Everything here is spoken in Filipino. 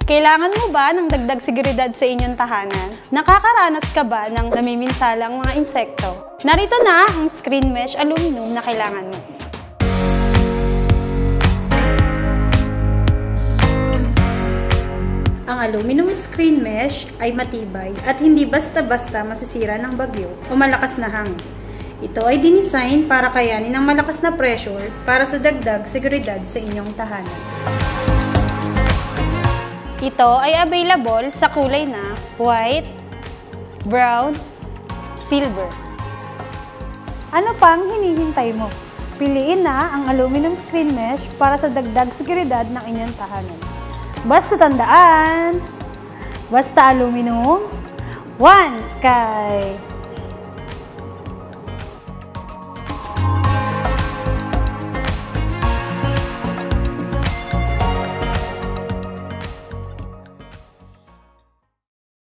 Kailangan mo ba ng dagdag seguridad sa inyong tahanan? Nakakaranas ka ba ng namiminsalang mga insekto? Narito na ang screen mesh aluminum na kailangan mo. Ang aluminum screen mesh ay matibay at hindi basta-basta masisira ng bagyo o malakas na hangin. Ito ay dinisign para kayanin ang malakas na pressure para sa dagdag seguridad sa inyong tahanan. Ito ay available sa kulay na white, brown, silver. Ano pang hinihintay mo? Piliin na ang aluminum screen mesh para sa dagdag seguridad ng inyong tahanan. Basta tandaan, basta aluminum, one sky!